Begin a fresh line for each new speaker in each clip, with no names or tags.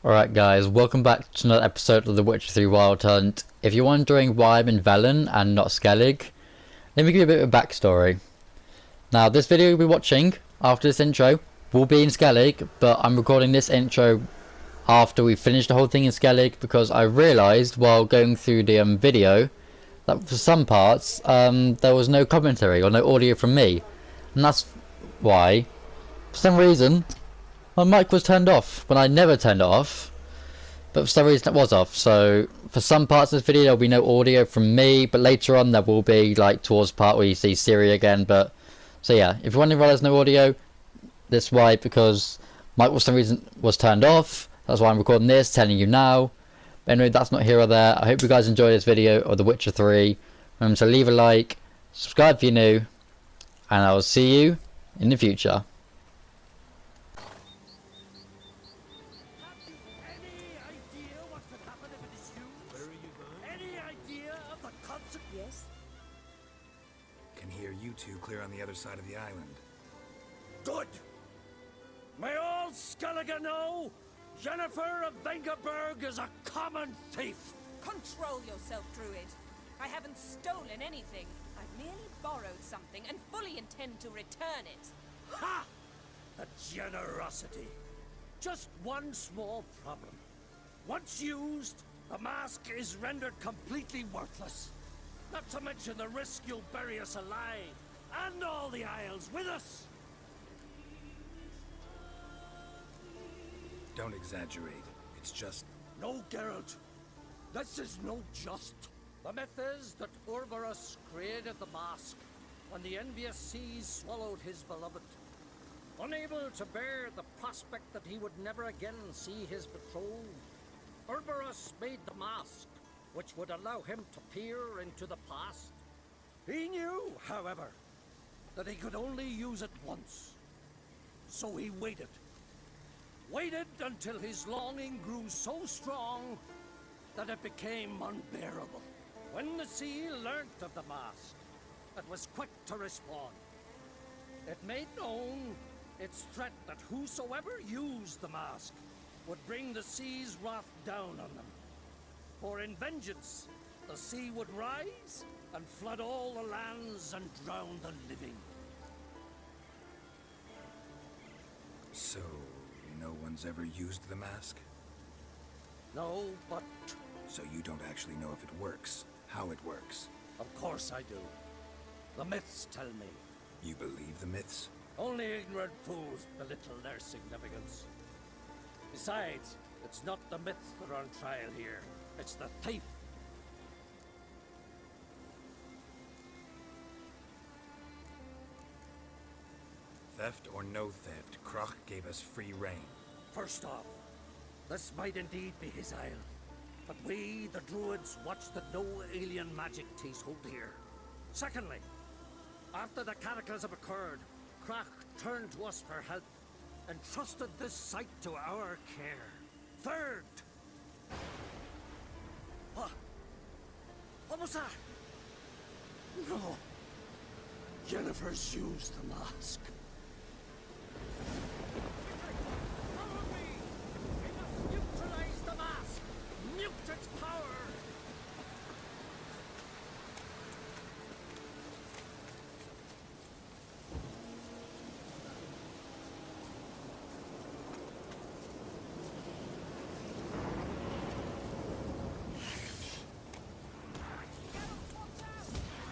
Alright guys, welcome back to another episode of The Witcher 3 Wild Hunt. If you're wondering why I'm in Velen and not Skellig, let me give you a bit of a backstory. Now this video you'll be watching after this intro will be in Skellig, but I'm recording this intro after we finished the whole thing in Skellig because I realised while going through the video that for some parts there was no commentary or no audio from me. And that's why, for some reason, my mic was turned off when I never turned it off, but for some reason it was off. So for some parts of this video there'll be no audio from me, but later on there will be, like towards the part where you see Siri again. But so yeah, if you're wondering why there's no audio, that's why, because mic for some reason was turned off. That's why I'm recording this, telling you now. But anyway, that's not here or there. I hope you guys enjoy this video of The Witcher 3. Remember to leave a like, subscribe if you're new, and I will see you in the future.
Yes?
Can hear you two clear on the other side of the island.
Good! May all Skellige know Jennifer of Vengerberg is a common thief!
Control yourself, Druid. I haven't stolen anything. I've merely borrowed something and fully intend to return it.
Ha! A generosity. Just one small problem. Once used, the mask is rendered completely worthless. Not to mention the risk you'll bury us alive, and all the Isles with us!
Don't exaggerate. It's just...
No, Geralt. This is no just. The myth is that Urberus created the mask when the envious seas swallowed his beloved. Unable to bear the prospect that he would never again see his betrothed, Urberus made the mask, which would allow him to peer into the past. He knew, however, that he could only use it once. So he waited. Waited until his longing grew so strong that it became unbearable. When the sea learnt of the mask, it was quick to respond. It made known its threat that whosoever used the mask would bring the sea's wrath down on them. For in vengeance, the sea would rise and flood all the lands and drown the living.
So, no one's ever used the mask?
No, but
So you don't actually know if it works, how it works.
of course I do. The myths tell me.
You believe the myths?
Only ignorant fools belittle their significance. Besides, it's not the myths that are on trial here. It's the thief.
Theft or no theft, Kroch gave us free rein.
First off, this might indeed be his isle. But we, the druids, watch that no alien magic takes hold here. Secondly, after the cataclysm occurred, Kroch turned to us for help and trusted this site to our care. Third, what was that? No. Jennifer's used the mask. Follow me! We must neutralize the mask! Mute its power!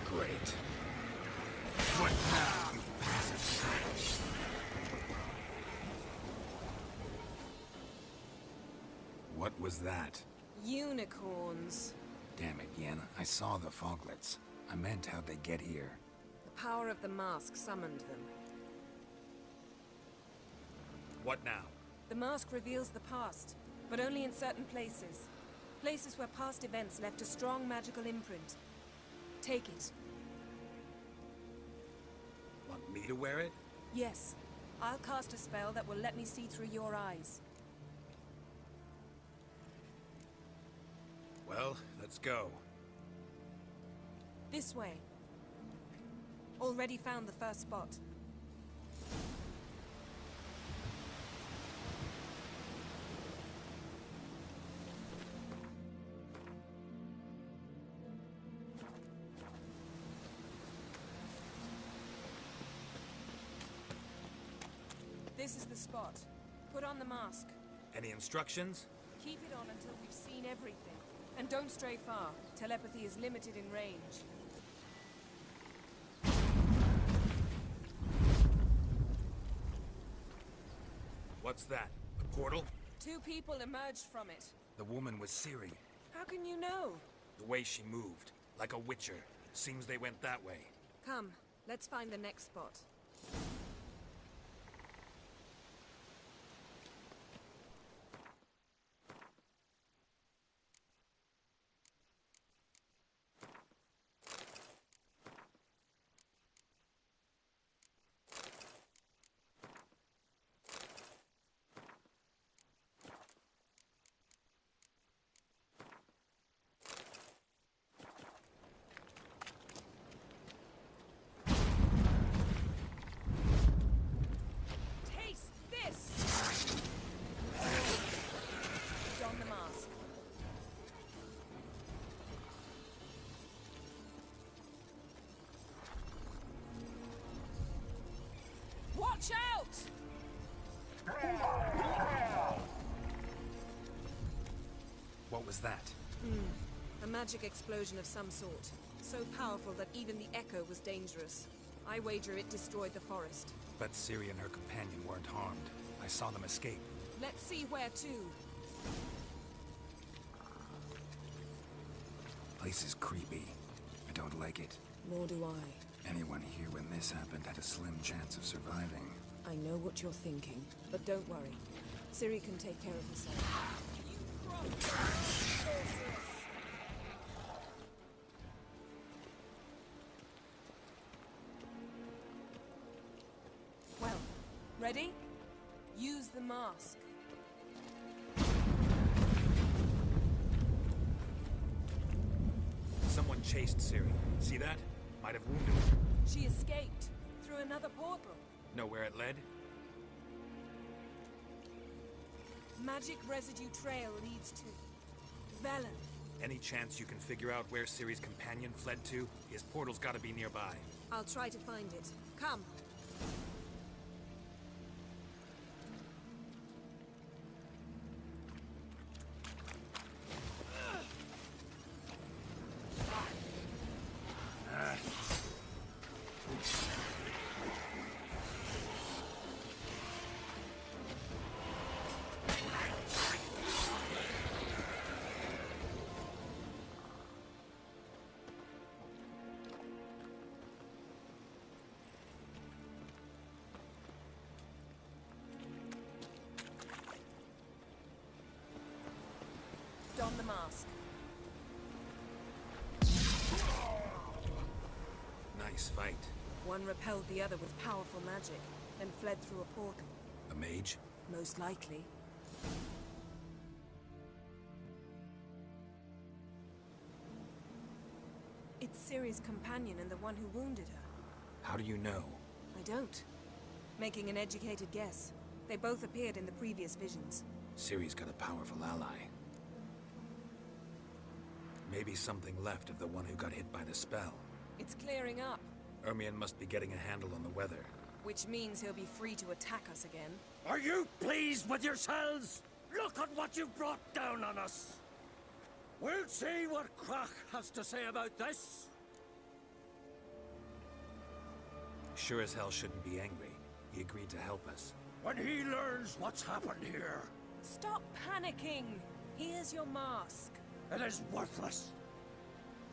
Great. What now, you passive? What was that?
Unicorns.
Damn it, Yen. I saw the foglets. I meant how'd they get here.
The power of the mask summoned them.
What now?
The mask reveals the past, but only in certain places. Places where past events left a strong magical imprint. Take it.
Want me to wear it?
Yes. I'll cast a spell that will let me see through your eyes.
Well, let's go.
This way. Already found the first spot. This is the spot. Put on the mask.
Any instructions?
Keep it on until we've seen everything. And don't stray far. Telepathy is limited in range.
What's that? A portal?
2 people emerged from it.
The woman was Ciri.
How can you know?
The way she moved. Like a witcher. Seems they went that way.
Come, let's find the next spot. Don the mask. Watch out!
What was that?
A magic explosion of some sort. So powerful that even the echo was dangerous. I wager it destroyed the forest.
But Ciri and her companion weren't harmed. I saw them escape.
Let's see where to.
Place is creepy. I don't like it.
Nor do I.
Anyone here when this happened had a slim chance of surviving.
I know what you're thinking, but don't worry. Ciri can take care of herself. Well, ready? Use the mask.
Someone chased Ciri. See that? Might have wounded her.
She escaped through another portal.
Know where it led?
Magic residue trail leads to Velen.
Any chance you can figure out where Ciri's companion fled to? His portal's gotta be nearby.
I'll try to find it. Come. Don the mask.
Nice fight.
One repelled the other with powerful magic, then fled through a portal.
A mage?
Most likely. It's Ciri's companion and the one who wounded her.
How do you know?
I don't. Making an educated guess. They both appeared in the previous visions.
Ciri's got a powerful ally. Maybe something left of the one who got hit by the spell.
It's clearing up,
Ermion must be getting a handle on the weather.
which means he'll be free to attack us again.
Are you pleased with yourselves? Look at what you've brought down on us. We'll see what Krach has to say about this.
Sure as hell shouldn't be angry. He agreed to help us.
When he learns what's happened here,
Stop panicking! Here's your mask.
it is worthless.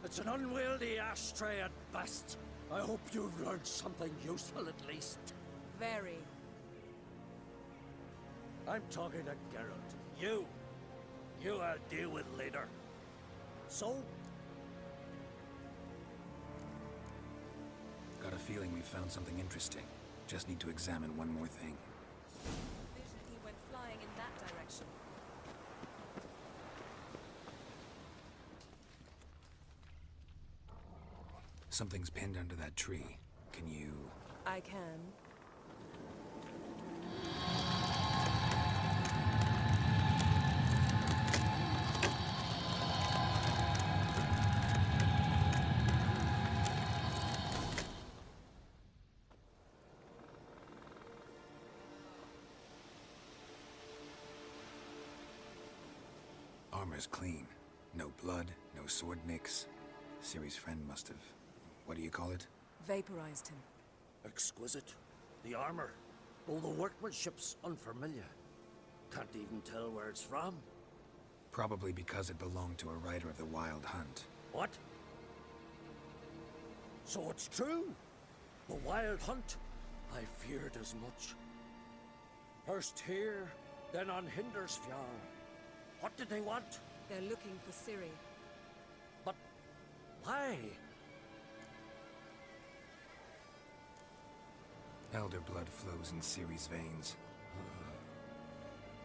It's an unwieldy ashtray at best. I hope you've learned something useful at least.
Very.
I'm talking to Geralt. You I'll deal with later. So,
Got a feeling we found something interesting. Just need to examine one more thing.
Vision he went flying in that direction.
Something's pinned under that tree. Can you...
I can.
armor's clean. No blood, no sword nicks. Ciri's friend must have... what do you call it?
Vaporized him.
Exquisite. The armor, though the workmanship's unfamiliar. Can't even tell where it's from.
Probably because it belonged to a rider of the Wild Hunt.
What? So it's true? The Wild Hunt? I feared as much. First here, then on Hindersfjall. What did they want?
They're looking for Ciri.
But why?
Elder blood flows in Ciri's veins.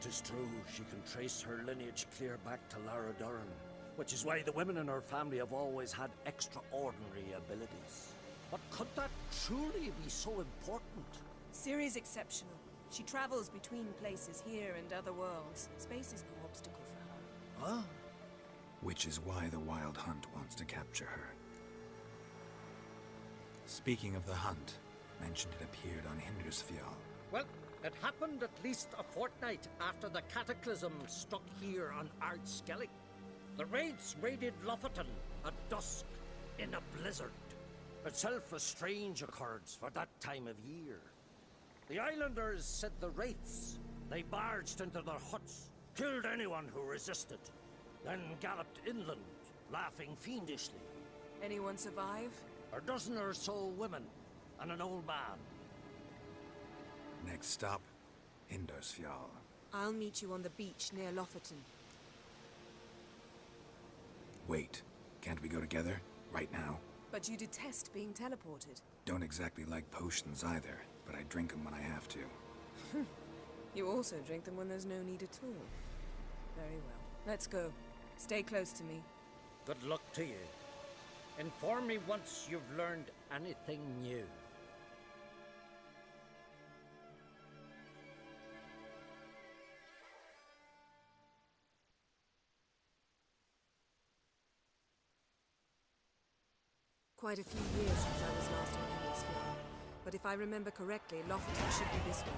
'Tis true, she can trace her lineage clear back to Lara Duran, which is why the women in her family have always had extraordinary abilities. But could that truly be so important?
Ciri's exceptional. She travels between places here and other worlds. Space is no obstacle for her.
Huh?
Which is why the Wild Hunt wants to capture her. Speaking of the hunt, mentioned it appeared on Hindersfjall.
Well, it happened at least a fortnight after the cataclysm struck here on Ardskellig. The raids raided Lofoten at dusk in a blizzard. Itself a strange occurrence for that time of year. The islanders said the wraiths. They barged into their huts, killed anyone who resisted, then galloped inland, laughing fiendishly.
Anyone survive?
A dozen or so women and an old man.
Next stop, Hindersfjall.
I'll meet you on the beach near Lofoten.
Wait, can't we go together? Right now?
But you detest being teleported.
Don't exactly like potions either, but I drink them when I have to.
You also drink them when there's no need at all. Very well. Let's go. Stay close to me.
Good luck to you. Inform me once you've learned anything new.
Quite a few years since I was last on Hindersfjall. But if I remember correctly, Lofoten should be this way.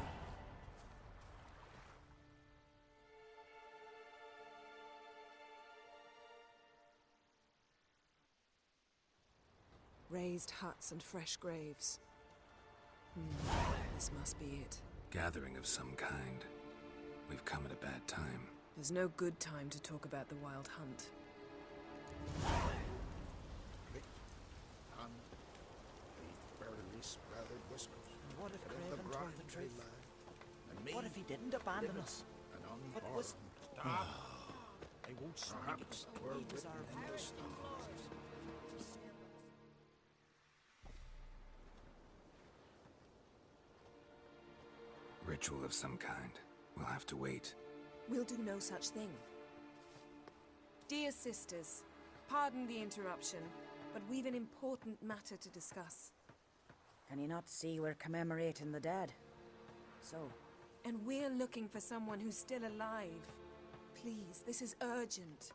Raised huts and fresh graves. This must be it.
Gathering of some kind. We've come at a bad time.
There's no good time to talk about the Wild Hunt.
What if Craven told the truth? What if he didn't abandon us? What was...
They won't perhaps we're written in the stars. Ritual of some kind. We'll have to wait.
We'll do no such thing. Dear sisters, pardon the interruption, but we've an important matter to discuss.
Can you not see we're commemorating the dead? So?
And we're looking for someone who's still alive. Please, this is urgent.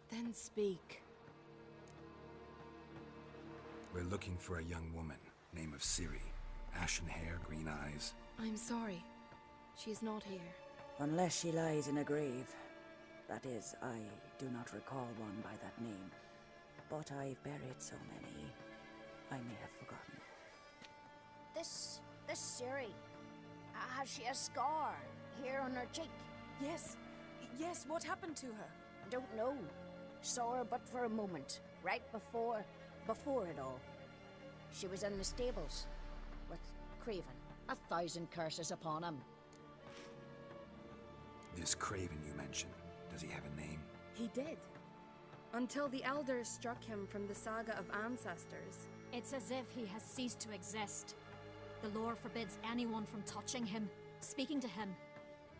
Then speak.
We're looking for a young woman, name of Ciri. Ashen hair, green eyes.
I'm sorry. She's not here.
Unless she lies in a grave. That is, I do not recall one by that name. But I've buried so many, I may have forgotten.
This Ciri, has she a scar here on her cheek?
Yes, what happened to her?
Don't know. Saw her but for a moment, right before it all. She was in the stables with Craven. 1,000 curses upon him.
This Craven you mentioned, does he have a name?
He did. Until the elders struck him from the saga of ancestors.
It's as if he has ceased to exist. The lore forbids anyone from touching him, speaking to him,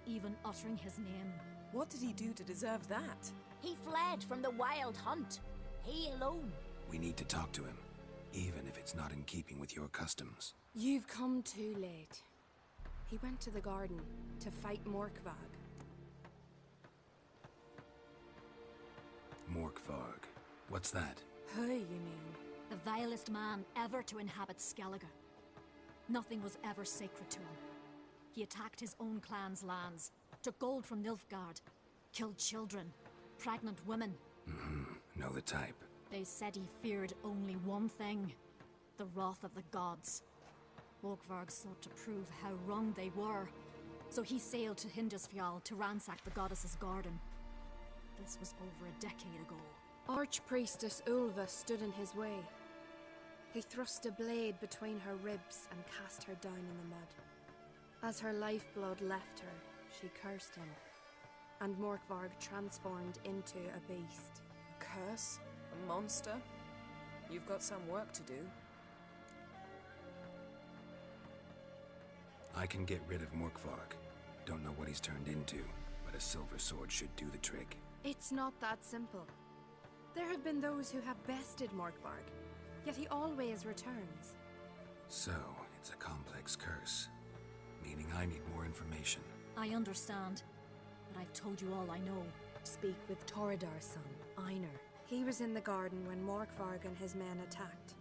even uttering his name.
What did he do to deserve that?
He fled from the Wild Hunt. He alone.
We need to talk to him, even if it's not in keeping with your customs.
You've come too late. He went to the garden to fight Morkvag.
Morkvarg. What's that?
Who, you mean?
The vilest man ever to inhabit Skellige. Nothing was ever sacred to him. He attacked his own clan's lands, took gold from Nilfgaard, killed children, pregnant women.
Know the type.
They said he feared only one thing, the wrath of the gods. Morkvarg sought to prove how wrong they were, so he sailed to Hindisfjall to ransack the goddess's garden. This was over a decade ago.
Archpriestess Ulva stood in his way. He thrust a blade between her ribs and cast her down in the mud. As her lifeblood left her, she cursed him, and Morkvarg transformed into a beast.
A curse? A monster? You've got some work to do.
I can get rid of Morkvarg. Don't know what he's turned into, but a silver sword should do the trick.
It's not that simple. There have been those who have bested Morkvarg, yet he always returns.
So, it's a complex curse, meaning I need more information.
I understand, but I've told you all I know.
Speak with Toradar's son, Einar. He was in the garden when Morkvarg and his men attacked.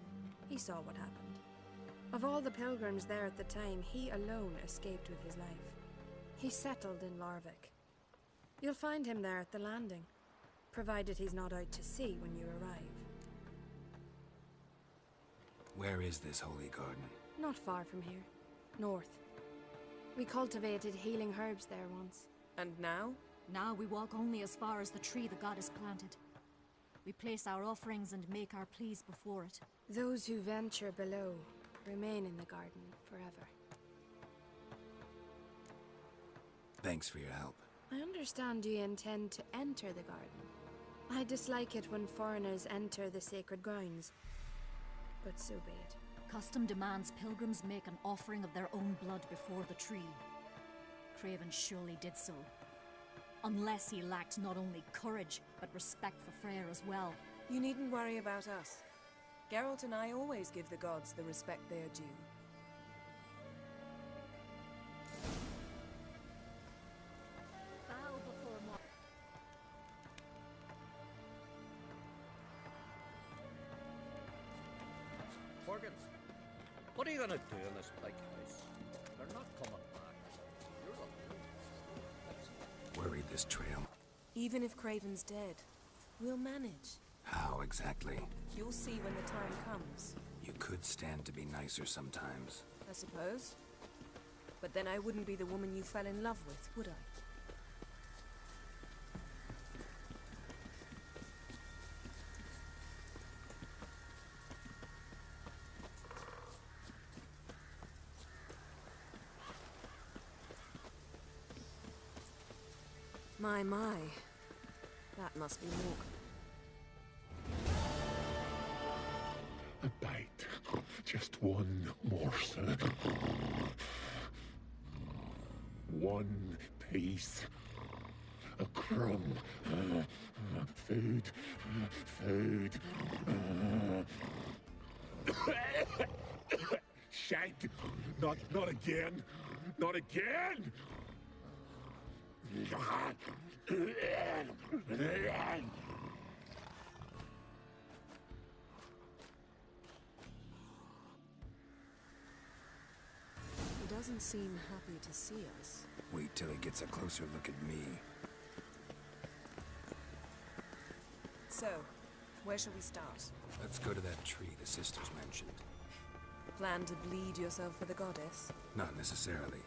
He saw what happened. Of all the pilgrims there at the time, he alone escaped with his life. He settled in Larvik. You'll find him there at the landing, provided he's not out to sea when you arrive.
Where is this holy garden?
Not far from here. North. We cultivated healing herbs there once.
And now?
Now we walk only as far as the tree the goddess planted. We place our offerings and make our pleas before it.
Those who venture below remain in the garden forever.
Thanks for your help.
I understand you intend to enter the garden. I dislike it when foreigners enter the sacred grounds, but so be it.
Custom demands pilgrims make an offering of their own blood before the tree. Craven surely did so. Unless he lacked not only courage, but respect for Freyr as well.
You needn't worry about us. Geralt and I always give the gods the respect they are due.
Bow before Mor-
Morgan, what are you gonna do in this big house? They're not coming back. You're alone.
Worried this trail.
Even if Craven's dead, we'll manage.
How exactly?
You'll see when the time comes.
You could stand to be nicer sometimes.
I suppose. But then I wouldn't be the woman you fell in love with, would I? My. That must be Morgan.
A bite. Just one morsel. One piece. A crumb. Food. Food. Shite. Not again. Not again.
He doesn't seem happy to see us.
Wait till he gets a closer look at me.
So, where shall we start?
Let's go to that tree the sisters mentioned.
Plan to bleed yourself for the goddess?
Not necessarily,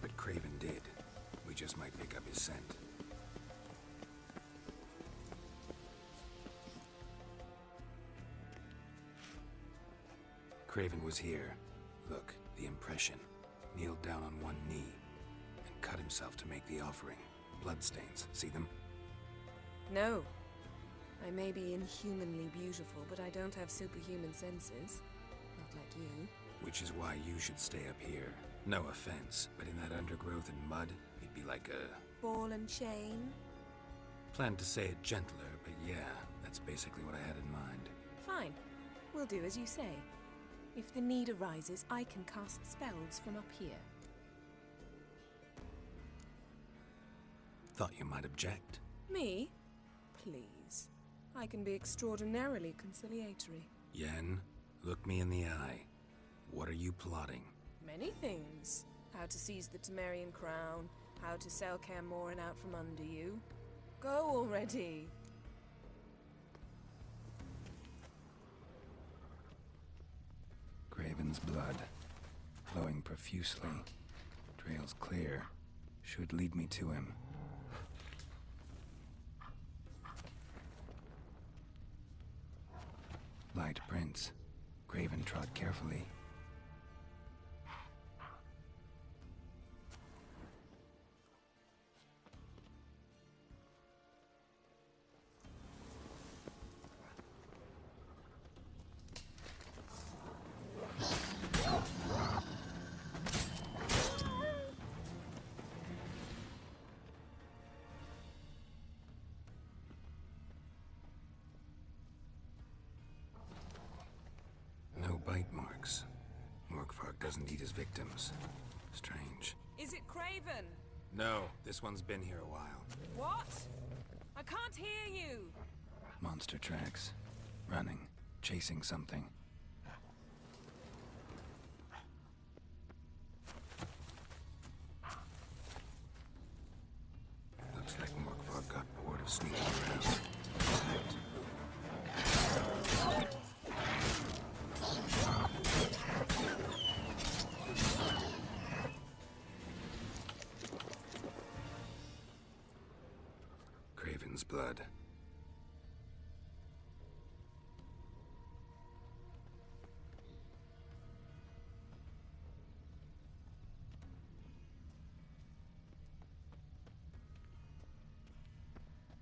but Craven did. We just might pick up his scent. Craven was here. Look, the impression. Kneeled down on one knee and cut himself to make the offering. Bloodstains. See them?
No. I may be inhumanly beautiful, but I don't have superhuman senses. Not like you.
Which is why you should stay up here. No offense, but in that undergrowth and mud, you'd be like a...
ball and chain?
Planned to say it gentler, but yeah, that's basically what I had in mind.
Fine. We'll do as you say. If the need arises, I can cast spells from up here.
Thought you might object.
Me? Please. I can be extraordinarily conciliatory.
Yen, look me in the eye. What are you plotting?
Many things. How to seize the Temerian crown, how to sell Kaer Morhen out from under you. Go already!
Craven's blood, flowing profusely. Trails clear. Should lead me to him. Light prints. Craven trod carefully. No bite marks. Morkvarg doesn't eat his victims. Strange.
Is it Craven?
No, this one's been here a while.
What? I can't hear you.
Monster tracks. Running. Chasing something. Looks like Morkvarg got bored of sneaking around. Craven's blood.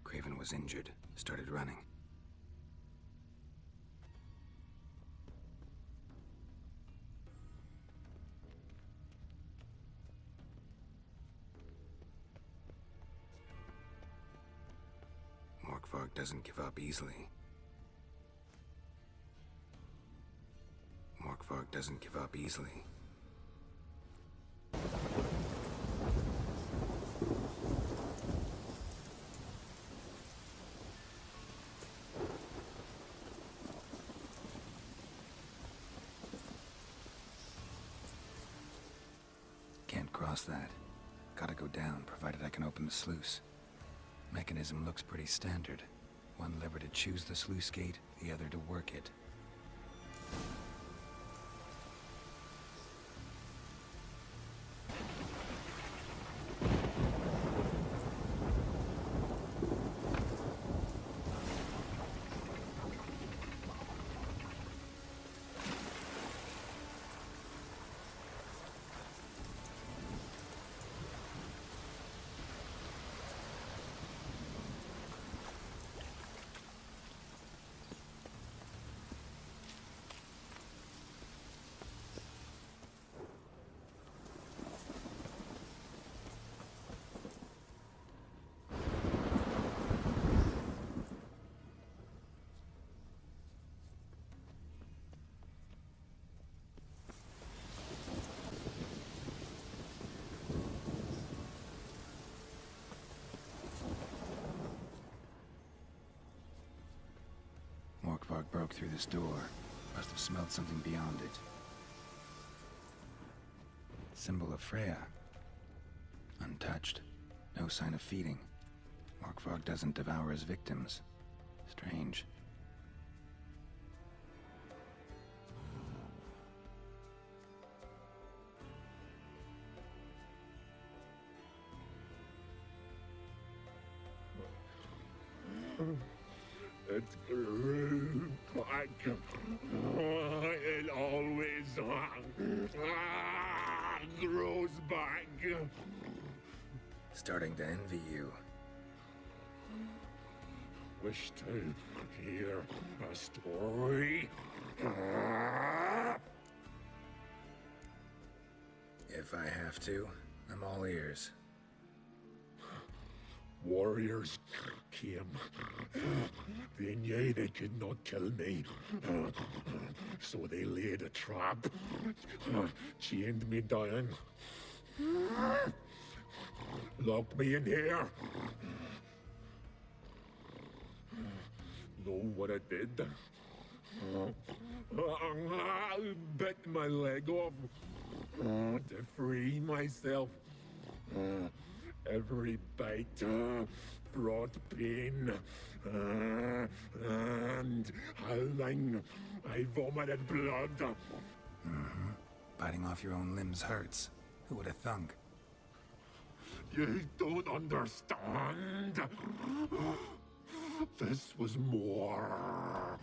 Craven was injured, started running. Morkvarg doesn't give up easily. Morkvarg doesn't give up easily. Can't cross that. Gotta go down, provided I can open the sluice. Mechanism looks pretty standard. One lever to choose the sluice gate, the other to work it. Morkvarg broke through this door. Must have smelled something beyond it. Symbol of Freya. Untouched. No sign of feeding. Morkvarg doesn't devour his victims. Strange.
It grew back. It always grows back.
Starting to envy you.
Wish to hear a story?
If I have to, I'm all ears.
Warriors came. They knew they could not kill me. So they laid a trap. Chained me down. Locked me in here. Know what I did? Bit my leg off to free myself. Every bite brought pain and howling. I vomited blood.
Mm-hmm. Biting off your own limbs hurts. Who would have thunk?
You don't understand. This was more.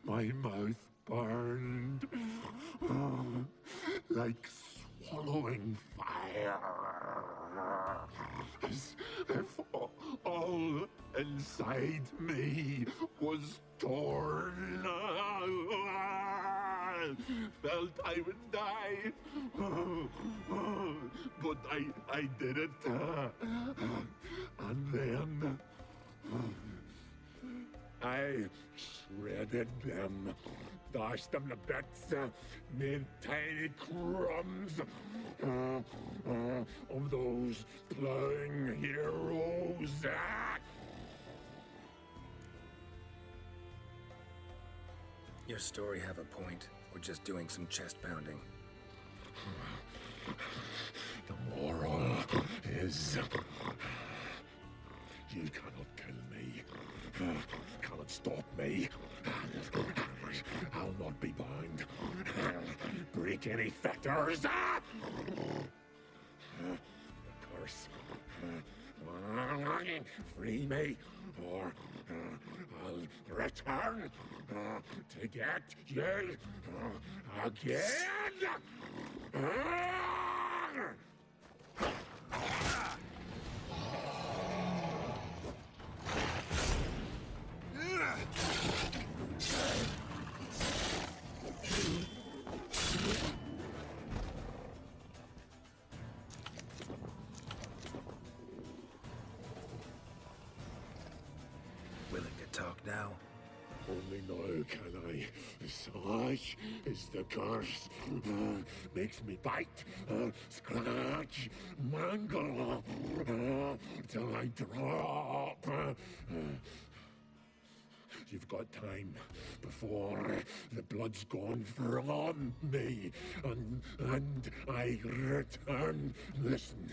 My mouth burned. Like swallowing fire. As if all inside me was torn. Felt I would die. But I did it. And then I shredded them, dashed them to bits, made tiny crumbs of those plowing heroes.
Your story have a point. We're just doing some chest pounding.
The moral is you cannot kill me, cannot stop me. I'll not be bound. Break any fetters. The curse. Free me, or I'll return to get you again.
Willing to talk now?
Only now can I. Such is the curse. Makes me bite, scratch, mangle, till I drop. You've got time before the blood's gone from me, and I return. Listen,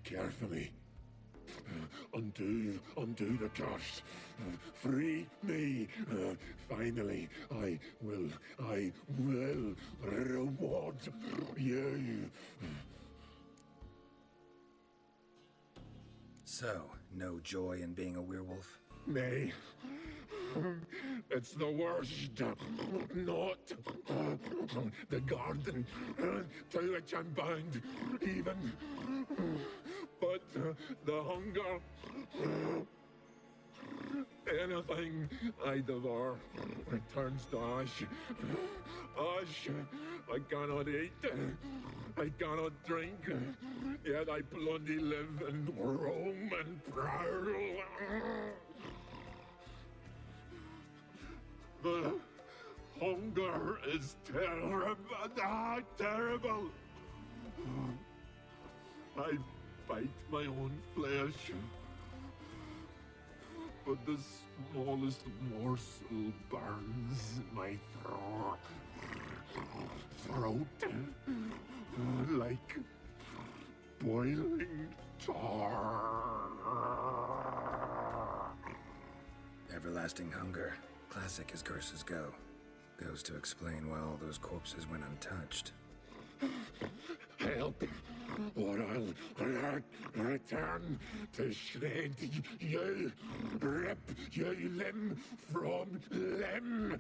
carefully. Undo the curse. Free me. Finally, I will reward you.
So, no joy in being a werewolf?
Nay. It's the worst. Not the garden to which I'm bound, even. But the hunger. Anything I devour returns to ash. Ash I cannot eat. I cannot drink. Yet I bloody live and roam and prowl. The hunger is terrible. Terrible. I bite my own flesh. But the smallest morsel burns in my throat like boiling tar.
Everlasting hunger. Classic as curses go. Goes to explain why all those corpses went untouched.
Help, or I'll return to shred you, rip you limb from limb.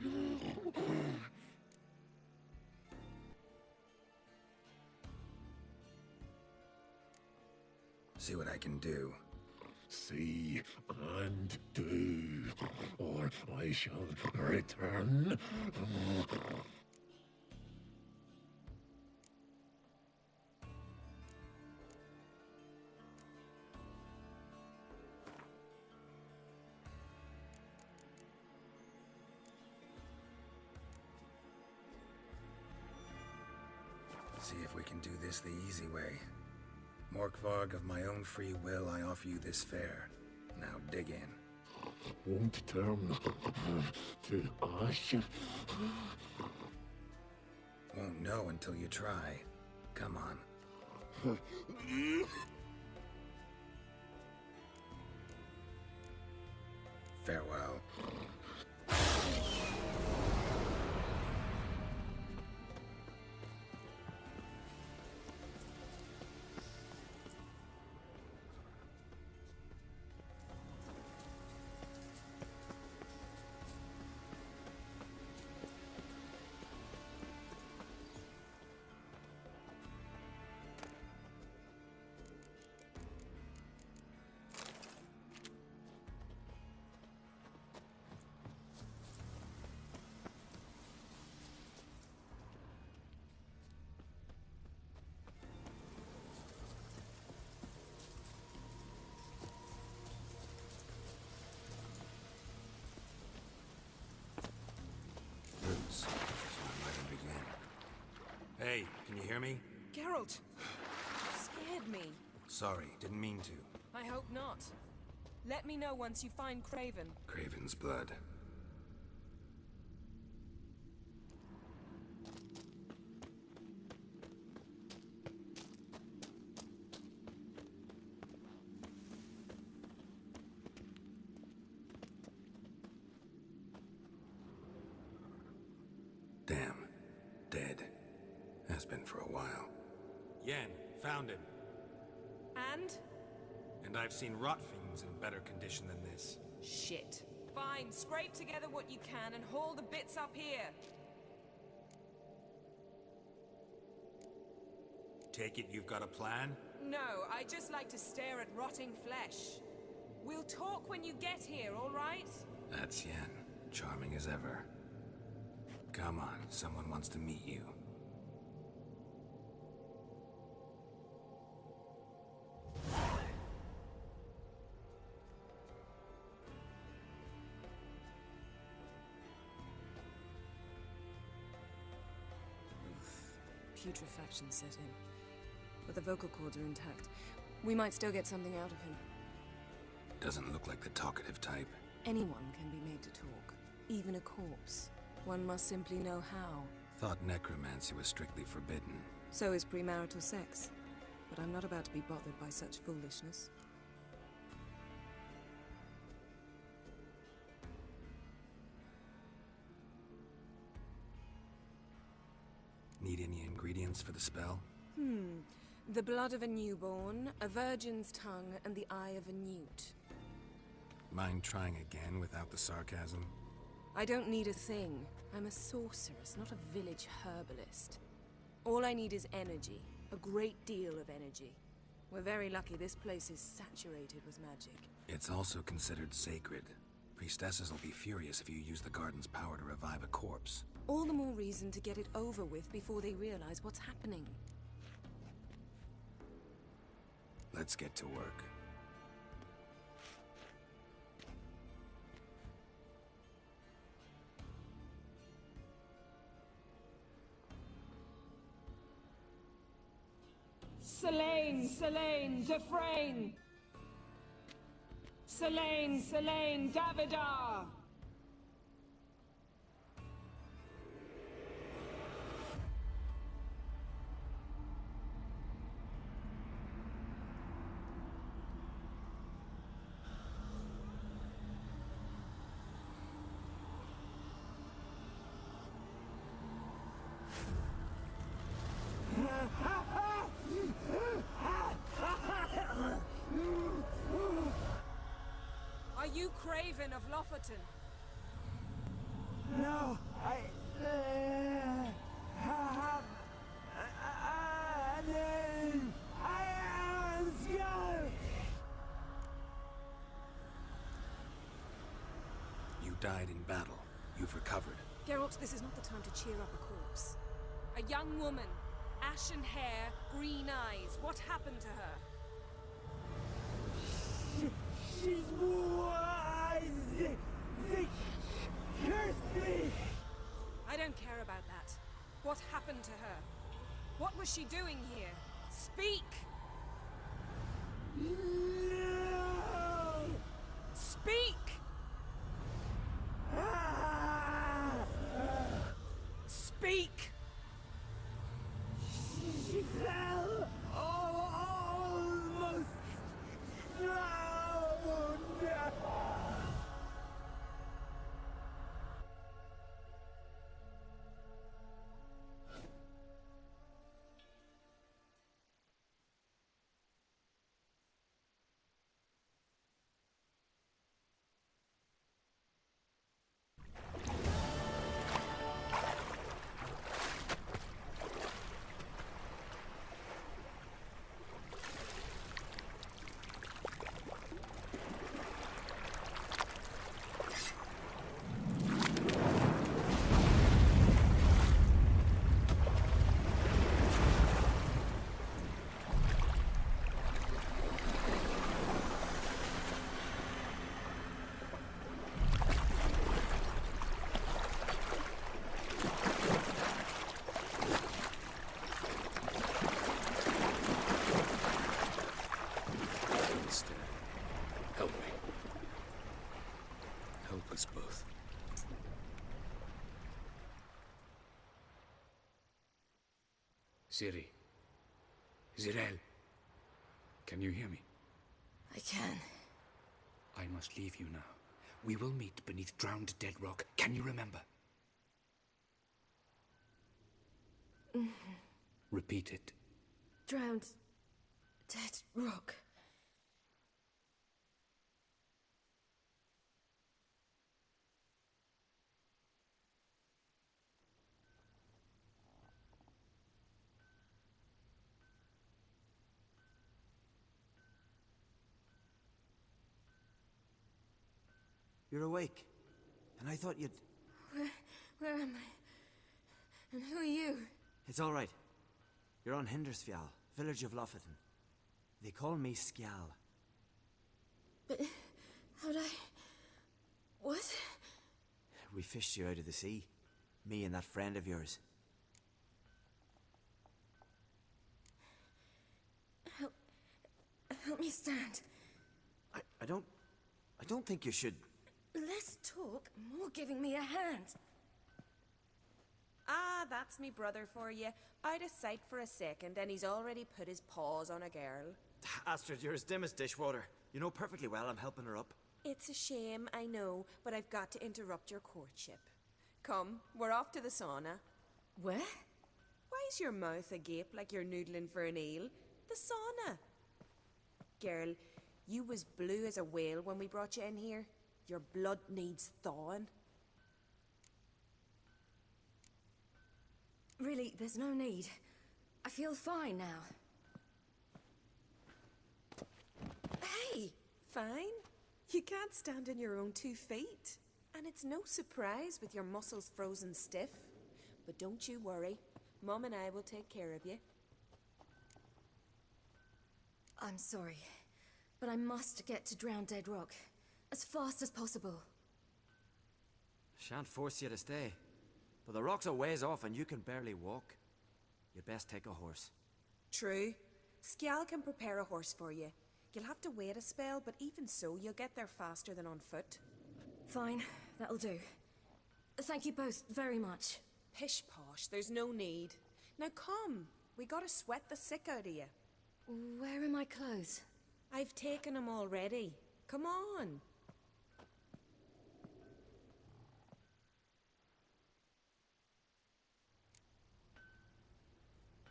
See what I can do.
See and do, or I shall return.
See if we can do this the easy way. Morkvarg, of my own free will, I offer you this fare. Now dig in.
Won't turn to ash.
Won't know until you try. Come on. Farewell. hear me?
Geralt! You scared me.
Sorry, didn't mean to.
I hope not. Let me know once you find Craven.
Craven's blood. Damn. Dead. Has been for a while. Yen, found him.
And?
And I've seen rot fiends in better condition than this.
Shit. Fine, scrape together what you can and haul the bits up here.
Take it you've got a plan?
No, I just like to stare at rotting flesh. We'll talk when you get here, all right?
That's Yen. Charming as ever. Come on, someone wants to meet you.
Putrefaction set in. But the vocal cords are intact. We might still get something out of him.
Doesn't look like the talkative type.
Anyone can be made to talk. Even a corpse. One must simply know how.
Thought necromancy was strictly forbidden.
So is premarital sex. But I'm not about to be bothered by such foolishness.
Need any ingredients for the spell?
The blood of a newborn, a virgin's tongue, and the eye of a newt.
Mind trying again without the sarcasm?
I don't need a thing. I'm a sorceress, not a village herbalist. All I need is energy. A great deal of energy. We're very lucky this place is saturated with magic.
It's also considered sacred. Priestesses will be furious if you use the garden's power to revive a corpse.
All the more reason to get it over with before they realize what's happening.
Let's get to work.
Selene, Selene, Defrain! Selene, Selene, Davidar! Are you Craven of Lofoten?
No, I am scared.
You died in battle. You've recovered.
Geralt, this is not the time to cheer up a corpse. A young woman, ashen hair, green eyes. What happened to her?
She's wise. They cursed me.
I don't care about that. What happened to her? What was she doing here? Speak!
No.
Speak! Speak!
She fell. Almost drowned.
help us both. Ciri. Zirel. Can you hear me?
I can.
I must leave you now. We will meet beneath drowned dead rock. Can you remember? Repeat it.
Drowned. Dead rock.
You're awake. And I thought you'd...
Where am I? And who are you?
It's all right. You're on Hindersfjall, village of Lofoten. They call me Skjal.
But how'd I... What?
We fished you out of the sea. Me and that friend of yours.
Help me stand.
I don't think you should...
Less talk, more giving me a hand. Ah, that's me brother for you. Out of sight for a second, and he's already put his paws on a girl.
Astrid, you're as dim as dishwater. You know perfectly well I'm helping her up.
It's a shame, I know, but I've got to interrupt your courtship. Come, we're off to the sauna. Where? Why's your mouth agape like you're noodling for an eel? The sauna. Girl, you was blue as a whale when we brought you in here. Your blood needs thawing.
Really, there's no need. I feel fine now.
Hey, fine? You can't stand on your own 2 feet. And it's no surprise with your muscles frozen stiff. But don't you worry. Mum and I will take care of you.
I'm sorry, but I must get to Drowned Dead Rock as fast as possible.
Shan't force you to stay. But the rock's a ways off and you can barely walk. You'd best take a horse.
True. Skjal can prepare a horse for you. You'll have to wait a spell, but even so, you'll get there faster than on foot.
Fine, that'll do. Thank you both very much.
Pish posh, there's no need. Now come, we gotta sweat the sick out of you.
Where are my clothes?
I've taken them already. Come on.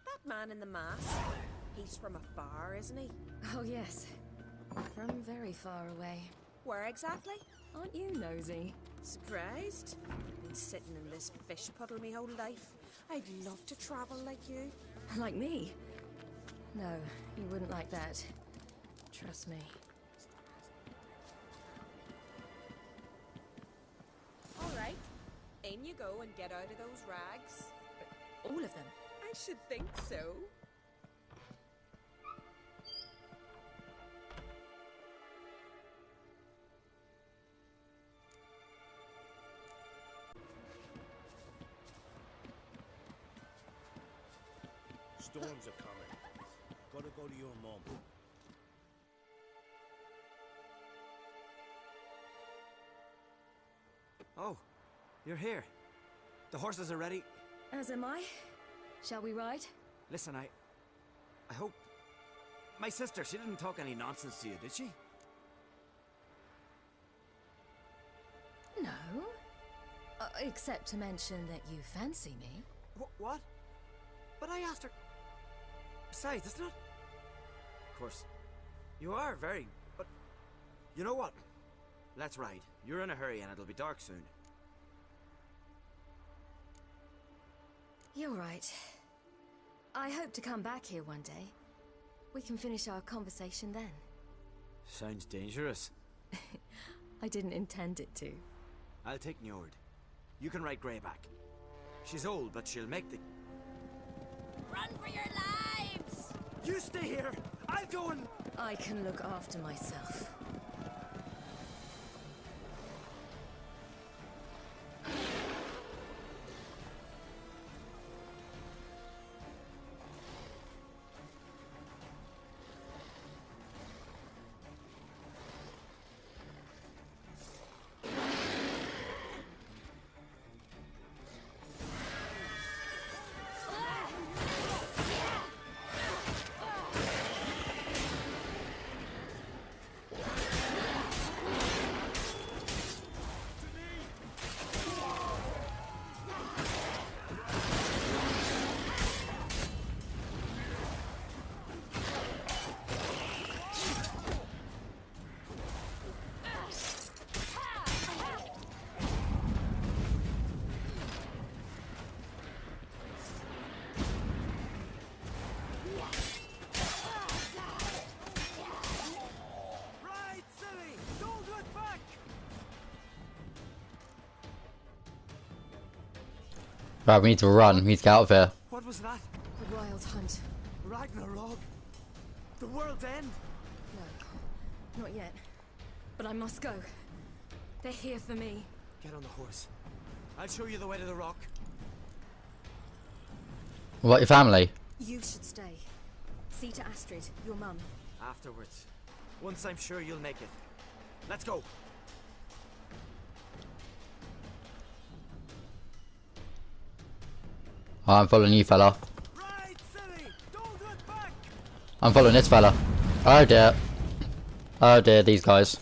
That man in the mask, he's from afar, isn't he?
Oh yes, from very far away.
Where exactly?
Aren't you nosy?
Surprised? Been sitting in this fish puddle me whole life. I'd love to travel like you.
Like me? No, you wouldn't like that. Trust me.
All right, in you go and get out of those rags.
All of them?
I should think so.
Storms are coming. Gotta go to your mom.
Oh, you're here. The horses are ready.
As am I. Shall we ride?
Listen, I hope... My sister, she didn't talk any nonsense to you, did she?
No. Except to mention that you fancy me.
What? But I asked her... Besides, it's not... Of course, you are very... But... You know what? Let's ride. You're in a hurry and it'll be dark soon.
You're right. I hope to come back here one day. We can finish our conversation then.
Sounds dangerous.
I didn't intend it to.
I'll take Njord. You can ride Greyback. She's old, but she'll make the...
Run for your lives!
You stay here! I'll go and...
I can look after myself.
Right, we need to run. We need to get out of here.
What was that?
The Wild Hunt.
Ragnarok? The world's end?
No, not yet. But I must go. They're here for me.
Get on the horse. I'll show you the way to the rock.
What about your family?
You should stay. See to Astrid, your mum.
Afterwards. Once I'm sure you'll make it. Let's go.
Oh, I'm following you, fella.
Right, silly! Don't look back!
I'm following this fella. Oh dear. Oh dear, these guys.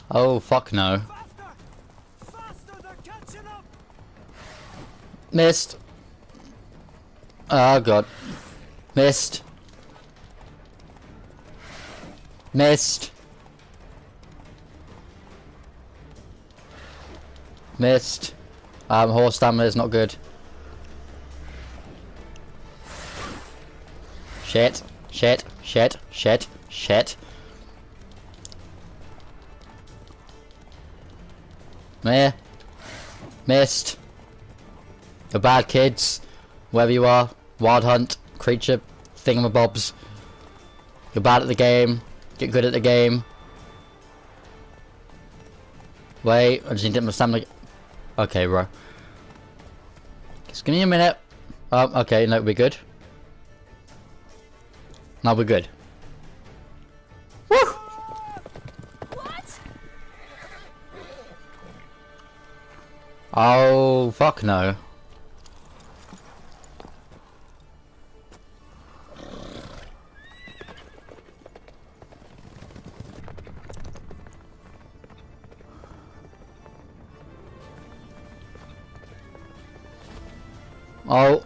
Oh fuck no.
Faster! Faster! They're catching up!
Missed. Oh god. Missed. Missed. Missed. Horse stamina is not good. Shit. Shit. Shit. Shit. Shit. Meh. Missed. You're bad, kids. Wherever you are. Wild hunt. Creature. Thingamabobs. You're bad at the game. Get good at the game. Wait. I just need to get my stamina. Okay, bro. Just give me a minute. Okay. No, we're good. Now we're good. Woo!
What?
Oh, fuck no. Oh.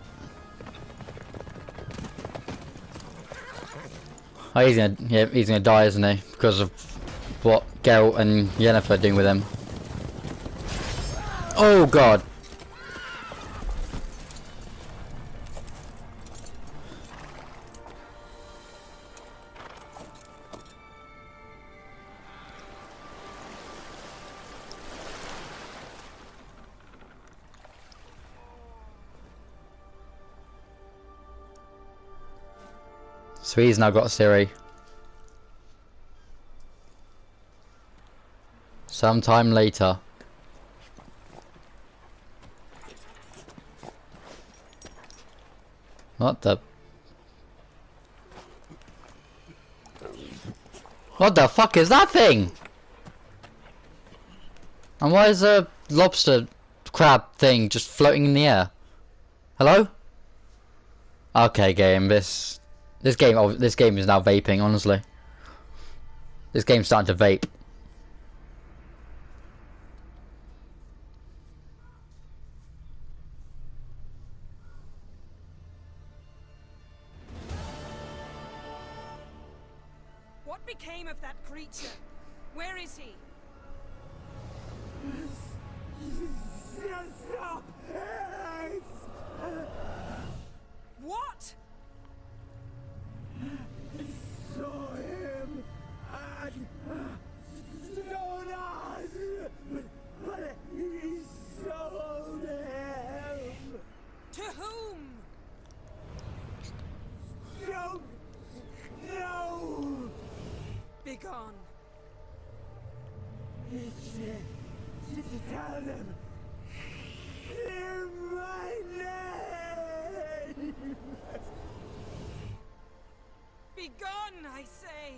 Oh, he's gonna die, isn't he? Because of what Geralt and Yennefer are doing with him. Oh god. So he's now got Siri. Sometime later. What the? What the fuck is that thing? And why is a lobster crab thing just floating in the air? Hello? Okay, game. This game is now vaping. Honestly, this game's starting to vape.
What became of that creature? Where is he?
Stop!
What?
Saw him and Jonas, but he sold him.
To whom?
Don't know.
Begone.
Tell them. Hear my name.
Begone, I say.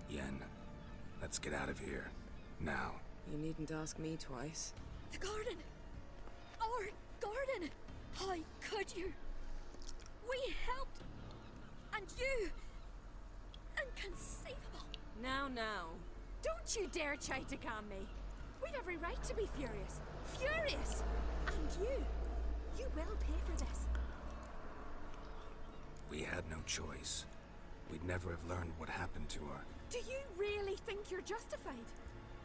Yen, let's get out of here. Now.
You needn't ask me twice.
The garden! Our garden! How could you? We helped And you... Inconceivable.
Now.
Don't you dare try to calm me. We've every right to be furious. Furious! And you will pay for this.
We had no choice. We'd never have learned what happened to her.
Do you really think you're justified?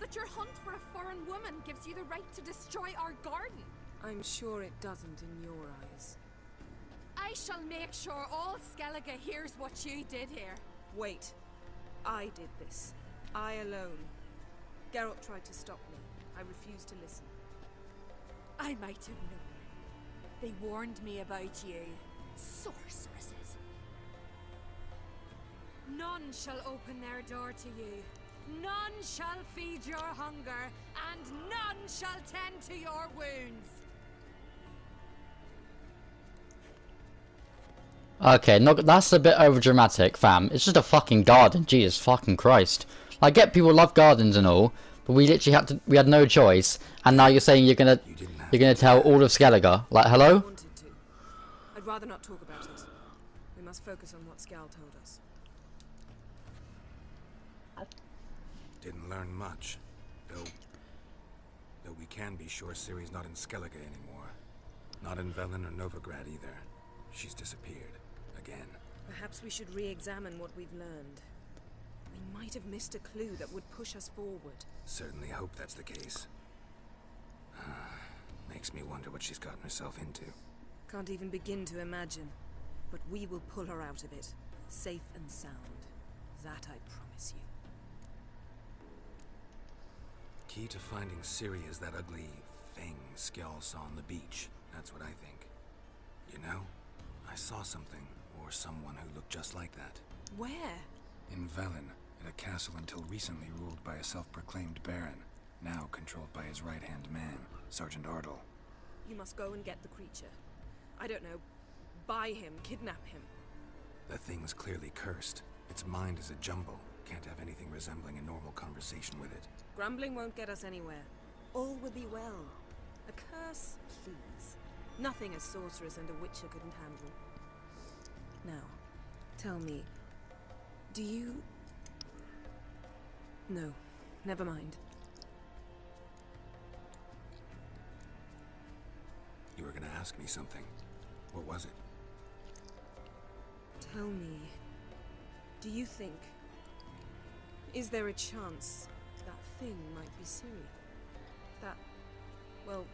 That your hunt for a foreign woman gives you the right to destroy our garden?
I'm sure it doesn't in your eyes.
I shall make sure all Skellige hears what you did here.
Wait. I did this. I alone. Geralt tried to stop me. I refused to listen.
I might have known. They warned me about you. Sorceresses. None shall open their door to you. None shall feed your hunger, and none shall tend to your wounds.
Okay, no, that's a bit over dramatic, fam. It's just a fucking garden, Jesus fucking Christ. I get people love gardens and all, but we literally had no choice, and now you're saying you're gonna tell all of Skellige. Like, hello?
I wanted to. I'd rather not talk about it. We must focus on what Skal told us.
Didn't learn much, though we can be sure Ciri's not in Skellige anymore. Not in Velen or Novigrad either. She's disappeared. Again.
Perhaps we should re-examine what we've learned. We might have missed a clue that would push us forward.
Certainly hope that's the case. Makes me wonder what she's gotten herself into.
Can't even begin to imagine. But we will pull her out of it. Safe and sound. That I promise you.
Key to finding Ciri is that ugly thing Skjall saw on the beach. That's what I think. You know, I saw something, or someone who looked just like that.
Where?
In Velen, in a castle until recently ruled by a self-proclaimed baron, now controlled by his right-hand man, Sergeant Ardle.
You must go and get the creature. I don't know, buy him, kidnap him.
The thing's clearly cursed. Its mind is a jumble. Can't have anything resembling a normal conversation with it.
Grumbling won't get us anywhere. All will be well. A curse, please. Nothing a sorceress and a witcher couldn't handle. Now, tell me, do you... No, never mind.
You were gonna ask me something. What was it?
Tell me, do you think... Is there a chance that thing might be Ciri? That, well,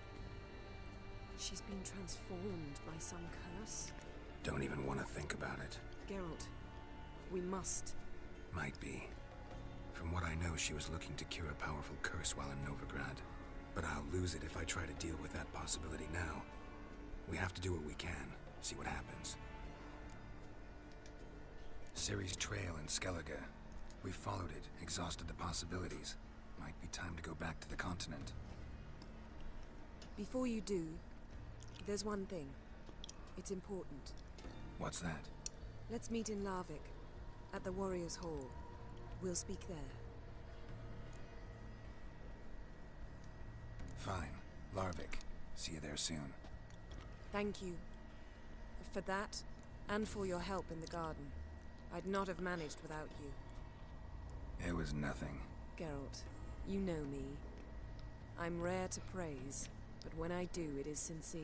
she's been transformed by some curse?
Don't even want to think about it.
Geralt, we must.
Might be. From what I know, she was looking to cure a powerful curse while in Novigrad. But I'll lose it if I try to deal with that possibility now. We have to do what we can, see what happens. Ciri's trail in Skellige. We followed it, exhausted the possibilities. Might be time to go back to the continent.
Before you do, there's one thing. It's important.
What's that?
Let's meet in Larvik, at the Warriors' Hall. We'll speak there.
Fine. Larvik. See you there soon.
Thank you. For that, and for your help in the garden. I'd not have managed without you.
It was nothing.
Geralt, you know me. I'm rare to praise, but when I do, it is sincere.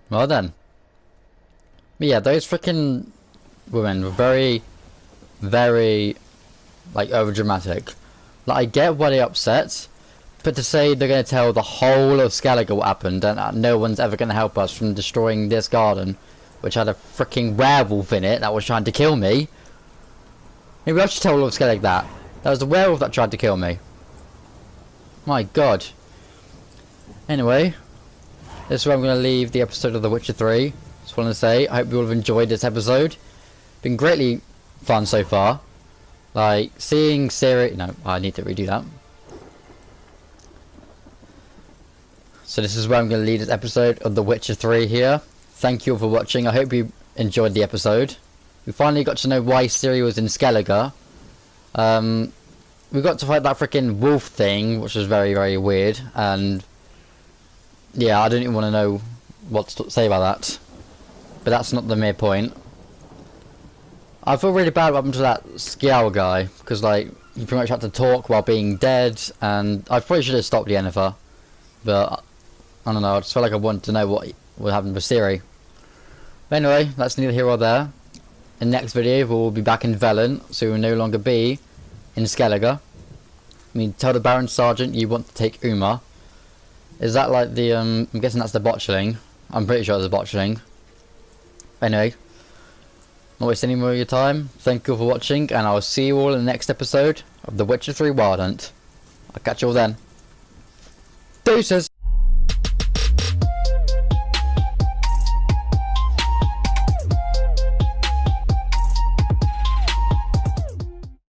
Well then. But yeah, those freaking women were very, very, like, overdramatic. Like, I get why they're upset, but to say they're going to tell the whole of Skellige what happened and no one's ever going to help us from destroying this garden, which had a freaking werewolf in it that was trying to kill me. Maybe I should tell all of Skellige that. That was the werewolf that tried to kill me. My god. Anyway, this is where I'm going to leave the episode of The Witcher 3. Just want to say, I hope you all have enjoyed this episode. Been greatly fun so far. Like, seeing Ciri... No, I need to redo that. So this is where I'm going to leave this episode of The Witcher 3 here. Thank you all for watching. I hope you enjoyed the episode. We finally got to know why Ciri was in Skellige. we got to fight that freaking wolf thing, which was very, very weird, and yeah, I didn't even want to know what to say about that. But that's not the mere point. I feel really bad what happened to that Skjal guy, because like, he pretty much had to talk while being dead, and I probably should have stopped Yennefer. But, I don't know, I just felt like I wanted to know what happened with Ciri. But anyway, that's neither here or there. In the next video, we'll be back in Velen, so we'll no longer be in Skellige. I mean, tell the Baron Sergeant you want to take Uma. Is that like the, I'm guessing that's the botchling. I'm pretty sure it's a botchling. Anyway, not wasting any more of your time. Thank you for watching, and I'll see you all in the next episode of The Witcher 3 Wild Hunt. I'll catch you all then. Deuces!